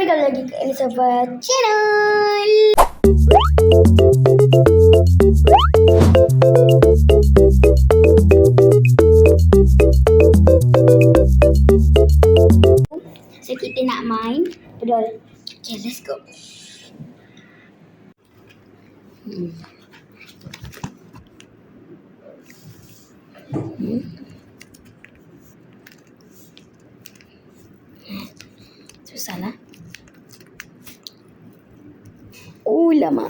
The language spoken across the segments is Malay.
Balik lagi ke Elizabeth Channel. So kita nak main pedal. Okay, let's go. Susah lah. Oh lama.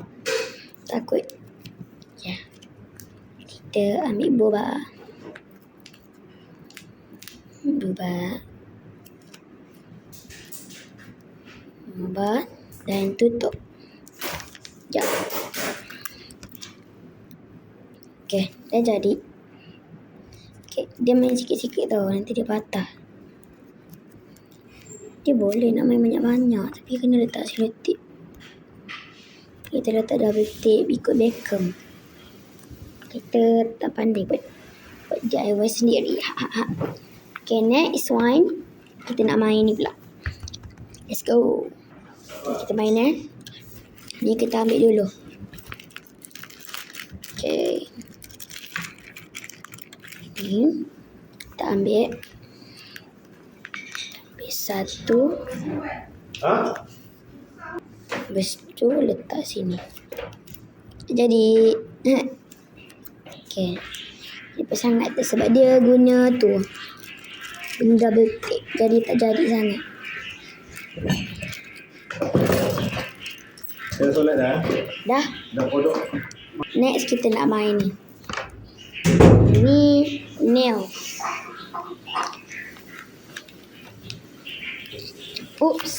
Takut. Ya. Kita ambil boba. Boba dan tutup. Sekejap. Okay, dah jadi. Okay, dia main sikit-sikit tau, nanti dia patah. Dia boleh nak main banyak-banyak, tapi kena letak selotip. Kita letak double tape ikut Beckham. Kita tak pandai buat DIY sendiri. Okay, next one. Kita nak main ni pula. Let's go. Kita main ni kita ambil dulu. Okay. Ni kita ambil satu. Lepas tu letak sini. Jadi okay. Dia sangat tu sebab dia guna tu benda double tape, jadi tak jadi sangat. Dah solat dah? Dah. Dah kodok? Next kita nak main ni. Ni nail. Oops.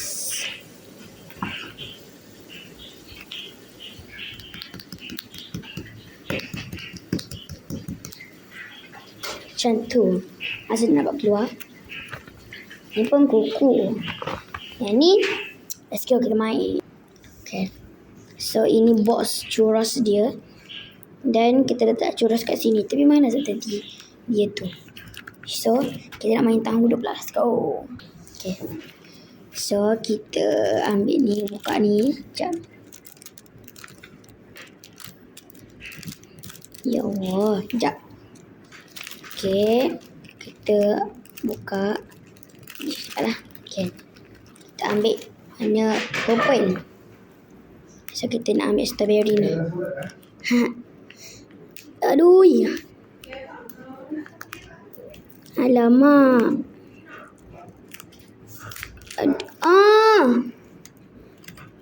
Macam tu. Asal nak buat keluar. Ni pun kuku. Yang ni, let's go kita main. Okay. So ini box churros dia. Dan kita letak churros kat sini. Tapi mana tadi dia tu. So kita nak main tangguh pula. Let's go. Okay. So kita ambil ni, buka ni. Sekejap. Ya Allah. Sekejap. Okay. Kita buka. Sekejap lah. Okay. Kita ambil hanya purple. So kita nak ambil strawberry ni. Aduh. Alamak.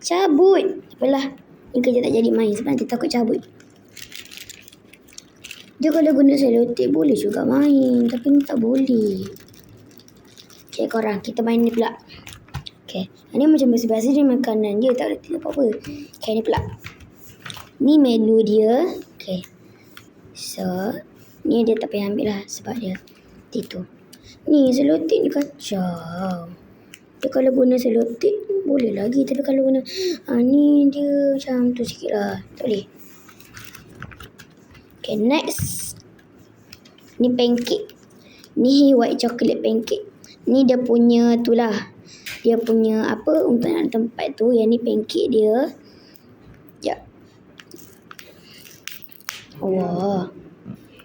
Cabut. Apalah. Ni kerja tak jadi main sebab nanti takut cabut. Dia kalau guna selotip boleh juga main. Tapi ni tak boleh. Okay korang. Kita main ni pula. Okay. Ni macam biasa-biasa dia makanan dia. Tak boleh apa-apa. Okay ni pula. Ni menu dia. Okay. So. Ni dia tak payah ambil lah. Sebab dia itu. Ni selotip ni kacau. Dia kalau guna selotip boleh lagi. Tapi kalau guna ni dia macam tu sikit lah. Tak boleh. Okay next. Ni pancake. Ni white chocolate pancake. Ni dia punya tu lah. Dia punya apa untuk nak tempat tu. Yang ni pancake dia. Sekejap. Wah.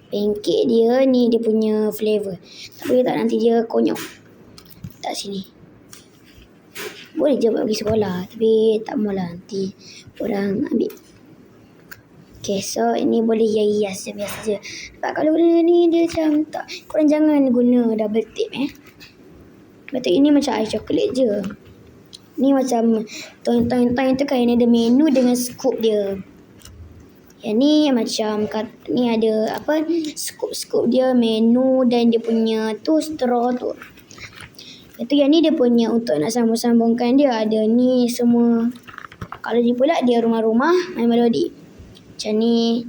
Pancake dia ni dia punya flavor. Tak boleh tak nanti dia konyol. Tak sini. Boleh je buat pergi sekolah. Tapi tak maulah nanti orang ambil. Okay so ini boleh hias je biasa je. Sebab kalau guna ni dia macam tak. Korang jangan guna double tape Betul ini macam ice chocolate je. Ni macam toin-toin tu kan. Ini ada menu dengan scoop dia. Yang ni macam ni ada apa scoop dia menu dan dia punya tu straw tu. Itu yang ni dia punya untuk nak sambung-sambungkan dia ada ni semua. Kalau ni pula dia rumah-rumah main melodi. Macam ni.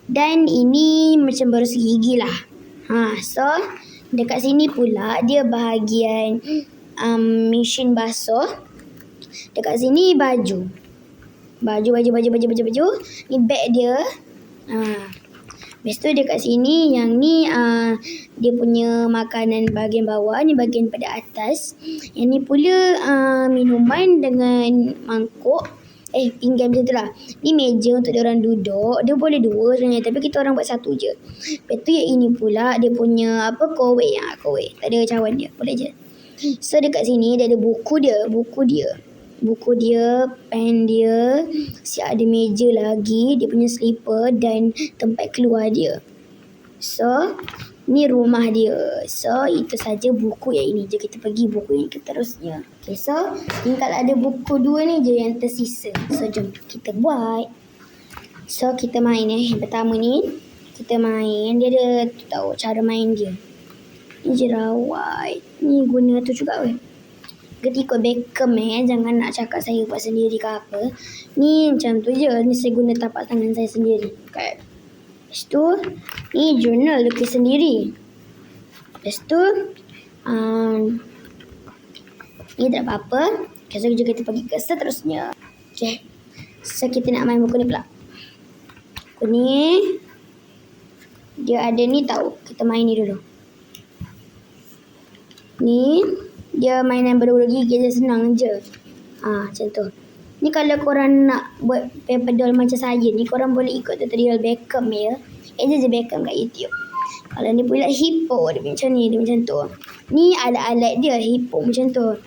Dan ini macam berus gigi lah. So dekat sini pula dia bahagian mesin basuh. Dekat sini baju. Baju. Ni beg dia. Lepas tu dekat sini yang ni dia punya makanan bahagian bawah, ni bahagian pada atas. Yang ni pula minuman dengan mangkuk. Pinggan macam tu lah. Ni meja untuk dia orang duduk. Dia boleh dua sebenarnya, tapi kita orang buat satu je. Lepas tu yang ini pula dia punya kowe. Tak ada cawan dia. Boleh je. So dekat sini dia ada buku dia, pen dia, siap ada meja lagi, dia punya slipper dan tempat keluar dia. So ni rumah dia. So itu saja buku yang ini je. Kita pergi buku yang seterusnya. Okay, so tinggal ada buku 2 ni je yang tersisa. So jom kita buat. So kita main yang pertama ni kita main. Dia ada tahu cara main dia. Ni jerawat. Ni guna tu juga weh. Ketika Beckham jangan nak cakap saya buat sendiri ke apa. Ni macam tu je. Ni saya guna tapak tangan saya sendiri. Okay. Lepas tu ni jurnal lukis sendiri. Lepas tu ni tak apa-apa. Okay, so kita pergi ke seterusnya. Okay. So kita nak main buku ni pula. Buku ni dia ada ni tahu. Kita main ni dulu. Ni dia mainan baru gigi je, senang je. Macam tu. Ni kalau korang nak buat paper doll macam saya ni, korang boleh ikut tutorial Beckham ya. Je Beckham kat YouTube. Kalau ni pula hippo, dia macam ni, dia macam tu. Ni alat-alat dia hippo macam tu.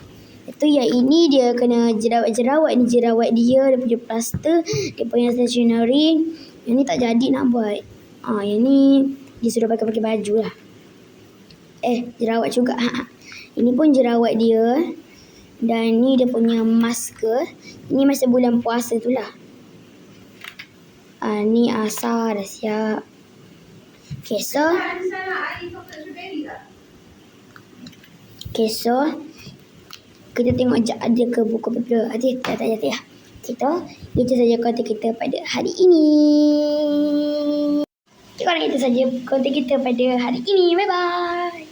Itu yang ini dia kena jerawat-jerawat. Ni jerawat dia punya plaster, dia punya stationery. Yang ni tak jadi nak buat. Yang ni dia suruh pakai baju lah. Jerawat juga. Ini pun jerawat dia. Dan ni dia punya masker. Ni masa bulan puasa tu lah. Ni asar dah siap. Okay, so kita tengok je ada ke buku paper. Tak ada. Itu saja konten kita pada hari ini. Itu saja konten kita pada hari ini. Bye bye.